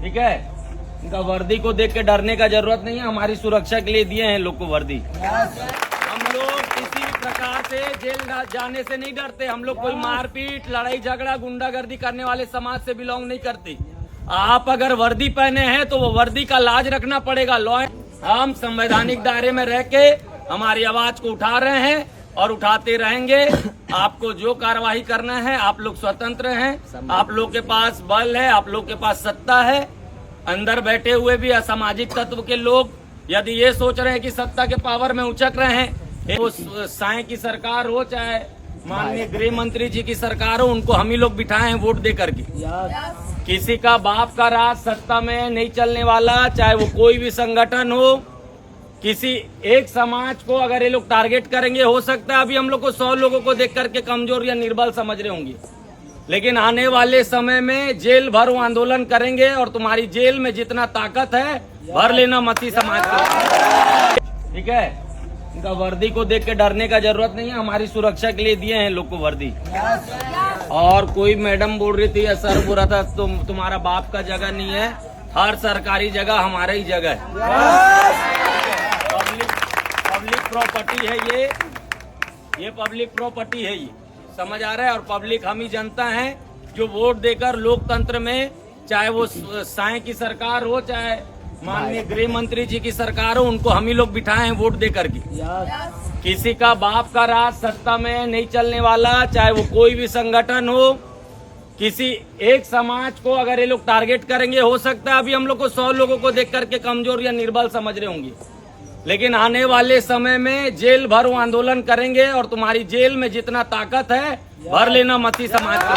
ठीक है। इनका वर्दी को देख के डरने का जरूरत नहीं है, हमारी सुरक्षा के लिए दिए हैं लोग को वर्दी। हम लोग किसी प्रकार से जेल जाने से नहीं डरते। हम लोग कोई मारपीट, लड़ाई झगड़ा, गुंडागर्दी करने वाले समाज से बिलोंग नहीं करते। आप अगर वर्दी पहने हैं तो वो वर्दी का लाज रखना पड़ेगा। हम संवैधानिक दायरे में रह के हमारी आवाज को उठा रहे हैं और उठाते रहेंगे। आपको जो कार्यवाही करना है आप लोग स्वतंत्र हैं, आप लोग के पास बल है, आप लोग के पास सत्ता है। अंदर बैठे हुए भी असामाजिक तत्व के लोग यदि ये सोच रहे हैं कि सत्ता के पावर में उचक रहे हैं, वो साए की सरकार हो चाहे माननीय गृह मंत्री जी की सरकार हो, उनको हम ही लोग बिठाए हैं वोट दे करके। किसी का बाप का राज सत्ता में नहीं चलने वाला, चाहे वो कोई भी संगठन हो। किसी एक समाज को अगर ये लोग टारगेट करेंगे, हो सकता है अभी हम लोग को 100 लोगों को देख करके कमजोर या निर्बल समझ रहे होंगे, लेकिन आने वाले समय में जेल भर वो आंदोलन करेंगे और तुम्हारी जेल में जितना ताकत है भर लेना मती समाज को। ठीक है। इनका वर्दी को देख के डरने का जरूरत नहीं है, हमारी सुरक्षा के लिए दिए हैं लोग को वर्दी। और कोई मैडम बोल रही थी या सर बोल रहा था तुम्हारा बाप का जगह नहीं है, हर सरकारी जगह हमारा ही जगह है। पब्लिक प्रॉपर्टी है ये पब्लिक प्रॉपर्टी है, ये समझ आ रहा है। और पब्लिक हम ही जनता है जो वोट देकर लोकतंत्र में, चाहे वो साए की सरकार हो चाहे माननीय गृह मंत्री जी की सरकार हो, उनको हम ही लोग बिठाए हैं वोट दे करके। किसी का बाप का राज सत्ता में नहीं चलने वाला, चाहे वो कोई भी संगठन हो। किसी एक समाज को अगर ये लोग टारगेट करेंगे, हो सकता है अभी हम लोग को 100 लोगों को देख करके कमजोर या निर्बल समझ रहे होंगे, लेकिन आने वाले समय में जेल भर वो आंदोलन करेंगे और तुम्हारी जेल में जितना ताकत है भर लेना मती समाज को।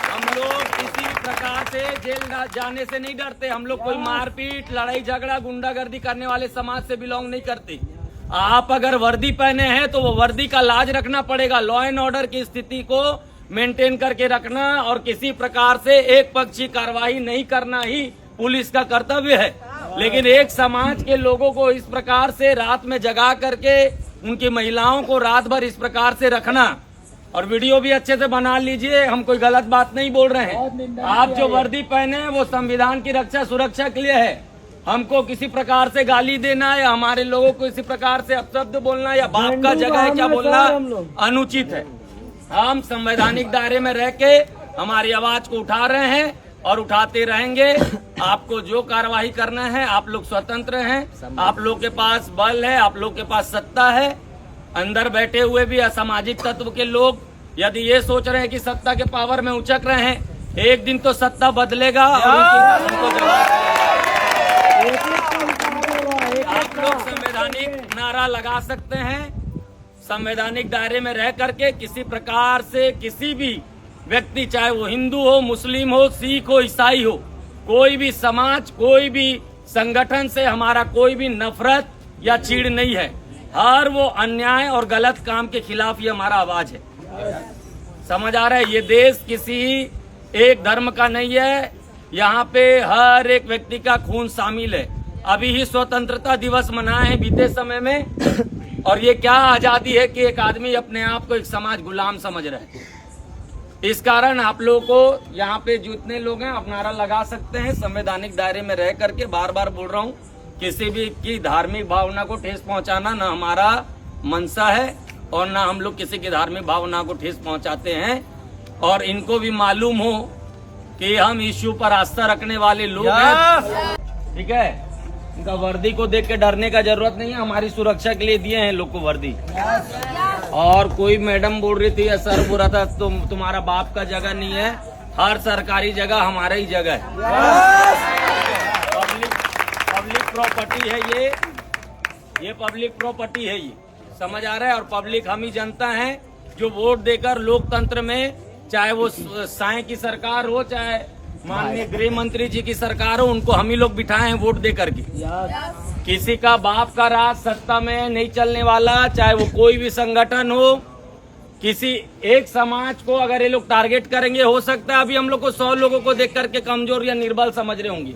हम लोग किसी प्रकार से जेल जाने से नहीं डरते। हम लोग कोई मारपीट, लड़ाई झगड़ा, गुंडागर्दी करने वाले समाज से बिलोंग नहीं करते। आप अगर वर्दी पहने हैं तो वो वर्दी का लाज रखना पड़ेगा। लॉ एंड ऑर्डर की स्थिति को मेंटेन करके रखना और किसी प्रकार से एक पक्षी कार्रवाई नहीं करना ही पुलिस का कर्तव्य है। लेकिन एक समाज के लोगों को इस प्रकार से रात में जगा करके उनकी महिलाओं को रात भर इस प्रकार से रखना, और वीडियो भी अच्छे से बना लीजिए, हम कोई गलत बात नहीं बोल रहे हैं। आप जो वर्दी पहने हैं वो संविधान की रक्षा सुरक्षा के लिए है। हमको किसी प्रकार से गाली देना या हमारे लोगों को इसी प्रकार से अपशब्द बोलना या बाप का जगह है क्या बोलना अनुचित है। हम संवैधानिक दायरे में रह के हमारी आवाज को उठा रहे हैं और उठाते रहेंगे। आपको जो कार्यवाही करना है आप लोग स्वतंत्र हैं, आप लोग के पास बल है, आप लोग के पास सत्ता है। अंदर बैठे हुए भी असामाजिक तत्व के लोग यदि ये सोच रहे हैं कि सत्ता के पावर में उचक रहे हैं, एक दिन तो सत्ता बदलेगा और उनको जवाब। आप लोग संवैधानिक नारा लगा सकते हैं, संवैधानिक दायरे में रह करके किसी प्रकार से किसी भी व्यक्ति, चाहे वो हिंदू हो, मुस्लिम हो, सिख हो, ईसाई हो, कोई भी समाज, कोई भी संगठन से हमारा कोई भी नफरत या चीड़ नहीं है। हर वो अन्याय और गलत काम के खिलाफ ये हमारा आवाज है। समझ आ रहा है। ये देश किसी एक धर्म का नहीं है, यहाँ पे हर एक व्यक्ति का खून शामिल है। अभी ही स्वतंत्रता दिवस मनाए हैं बीते समय में, और ये क्या आजादी है कि एक आदमी अपने आप को एक समाज गुलाम समझ रहा है। इस कारण आप लोगों को यहाँ पे जितने लोग हैं आप नारा लगा सकते हैं संवैधानिक दायरे में रह करके। बार बार बोल रहा हूँ, किसी भी की धार्मिक भावना को ठेस पहुँचाना ना हमारा मंशा है और ना हम लोग किसी की धार्मिक भावना को ठेस पहुँचाते हैं। और इनको भी मालूम हो कि हम इश्यू पर आस्था रखने वाले लोग हैं। ठीक है। इनका वर्दी को देख के डरने का जरूरत नहीं है, हमारी सुरक्षा के लिए दिए हैं लोग को वर्दी। और कोई मैडम बोल रही थी या सर बोल रहा था तुम्हारा बाप का जगह नहीं है, हर सरकारी जगह हमारा ही जगह है। पब्लिक प्रॉपर्टी है ये पब्लिक प्रॉपर्टी है, ये समझ आ रहा है। और पब्लिक हम ही जनता है जो वोट देकर लोकतंत्र में, चाहे वो साए की सरकार हो चाहे माननीय गृह मंत्री जी की सरकार हो, उनको हम ही लोग बिठाए हैं वोट दे करके। किसी का बाप का राज सत्ता में नहीं चलने वाला, चाहे वो कोई भी संगठन हो। किसी एक समाज को अगर ये लोग टारगेट करेंगे, हो सकता है अभी हम लोग को 100 लोगों को देख करके कमजोर या निर्बल समझ रहे होंगे,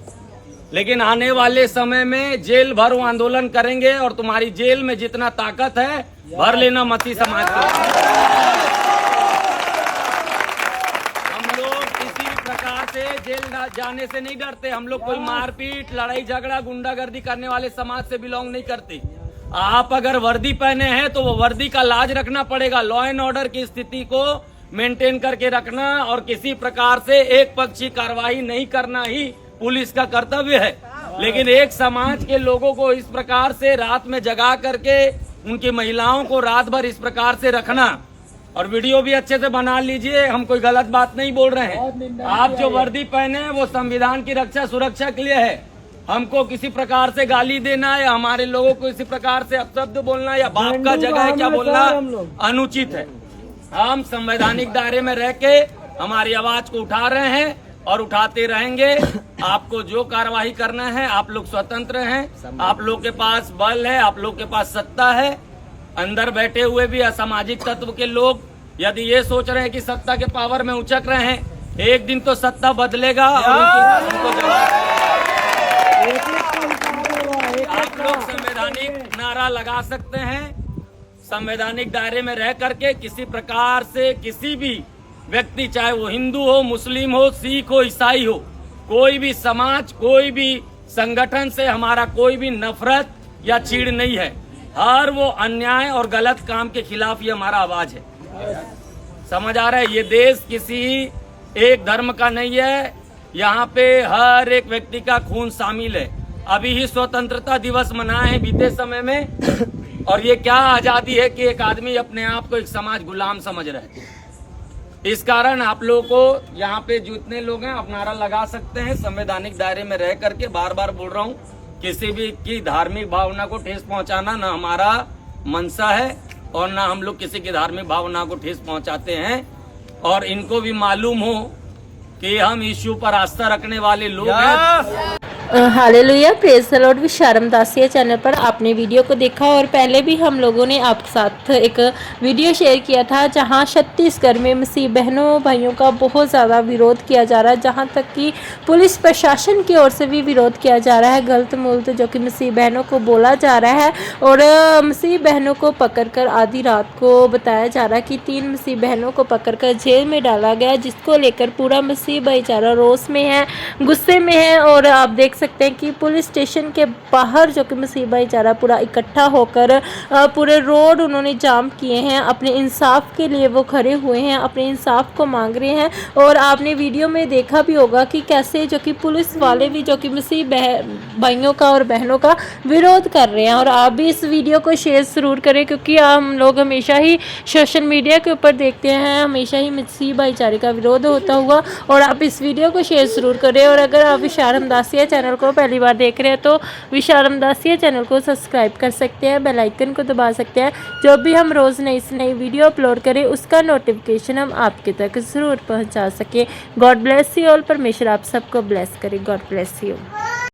लेकिन आने वाले समय में जेल भर वो आंदोलन करेंगे और तुम्हारी जेल में जितना ताकत है भर लेना मती समाज को। हम लोग किसी प्रकार से जेल जाने से नहीं डरते। हम लोग कोई मारपीट, लड़ाई झगड़ा, गुंडागर्दी करने वाले समाज से बिलोंग नहीं करते। आप अगर वर्दी पहने हैं तो वो वर्दी का लाज रखना पड़ेगा, लॉ एंड ऑर्डर की स्थिति को मेंटेन करके रखना, और किसी प्रकार से एक पक्षी कार्रवाई नहीं करना ही पुलिस का कर्तव्य है। लेकिन एक समाज के लोगों को इस प्रकार से रात में जगा करके उनकी महिलाओं को रात भर इस प्रकार से रखना, और वीडियो भी अच्छे से बना लीजिए, हम कोई गलत बात नहीं बोल रहे हैं। आप जो वर्दी पहने हैं वो संविधान की रक्षा सुरक्षा के लिए है। हमको किसी प्रकार से गाली देना या हमारे लोगों को इसी प्रकार से अपशब्द बोलना या बाप का जगह है क्या बोलना अनुचित है। हम संवैधानिक दायरे में रह के हमारी आवाज को उठा रहे हैं और उठाते रहेंगे। आपको जो कार्यवाही करना है आप लोग स्वतंत्र हैं, आप लोग के पास बल है, आप लोग के पास सत्ता है। अंदर बैठे हुए भी असामाजिक तत्व के लोग यदि ये सोच रहे हैं कि सत्ता के पावर में उचक रहे हैं, एक दिन तो सत्ता बदलेगा और आप लोग संवैधानिक नारा लगा सकते हैं। संवैधानिक दायरे में रह करके किसी प्रकार से किसी भी व्यक्ति, चाहे वो हिंदू हो, मुस्लिम हो, सिख हो, ईसाई हो, कोई भी समाज, कोई भी संगठन से हमारा कोई भी नफरत या चीड़ नहीं है। हर वो अन्याय और गलत काम के खिलाफ ये हमारा आवाज है। समझ आ रहा है? ये देश किसी एक धर्म का नहीं है, यहाँ पे हर एक व्यक्ति का खून शामिल है। अभी ही स्वतंत्रता दिवस मनाए हैं बीते समय में, और ये क्या आजादी है कि एक आदमी अपने आप को एक समाज गुलाम समझ रहे हैं। इस कारण आप लोगों को यहाँ पे जितने लोग हैं आप नारा लगा सकते हैं संवैधानिक दायरे में रह करके। बार बार बोल रहा हूँ, किसी भी की धार्मिक भावना को ठेस पहुंचाना ना हमारा मंशा है और ना हम लोग किसी की धार्मिक भावना को ठेस पहुंचाते हैं। और इनको भी मालूम हो कि हम इश्यू पर आस्था रखने वाले लोग हैं। Hallelujah, praise the lord. विशारम दासिया चैनल पर आपने वीडियो को देखा, और पहले भी हम लोगों ने आपके साथ एक वीडियो शेयर किया था जहां छत्तीसगढ़ में मसीह बहनों भाइयों का बहुत ज़्यादा विरोध किया जा रहा है, जहां तक कि पुलिस प्रशासन की ओर से भी विरोध किया जा रहा है। गलत मूलत जो कि मसीह बहनों को बोला जा रहा है, और मसीह बहनों को पकड़कर आधी रात को बताया जा रहा है कि 3 मसीह बहनों को पकड़कर जेल में डाला गया, जिसको लेकर पूरा मसीह भाईचारा रोष में है, गुस्से में है। और आप देख सकते हैं कि पुलिस स्टेशन के बाहर जो कि मसीह भाईचारा पूरा इकट्ठा होकर पूरे रोड उन्होंने जाम किए हैं, अपने इंसाफ के लिए वो खड़े हुए हैं, अपने इंसाफ को मांग रहे हैं। और आपने वीडियो में देखा भी होगा कि कैसे जो कि पुलिस वाले भी जो कि मसीह भाइयों का और बहनों का विरोध कर रहे हैं। और आप भी इस वीडियो को शेयर ज़रूर करें, क्योंकि हम लोग हमेशा ही सोशल मीडिया के ऊपर देखते हैं, हमेशा ही मसीह भाईचारे का विरोध होता हुआ। और आप इस वीडियो को शेयर ज़रूर करें। और अगर आप विशारम दासिया चैनल को पहली बार देख रहे हैं तो विशारम दासिया चैनल को सब्सक्राइब कर सकते हैं, बेल आइकन को दबा सकते हैं। जो भी हम रोज़ नई वीडियो अपलोड करें उसका नोटिफिकेशन हम आपके तक ज़रूर पहुंचा सकें। God bless you all. परमेश्वर आप सबको ब्लेस करे। God bless you.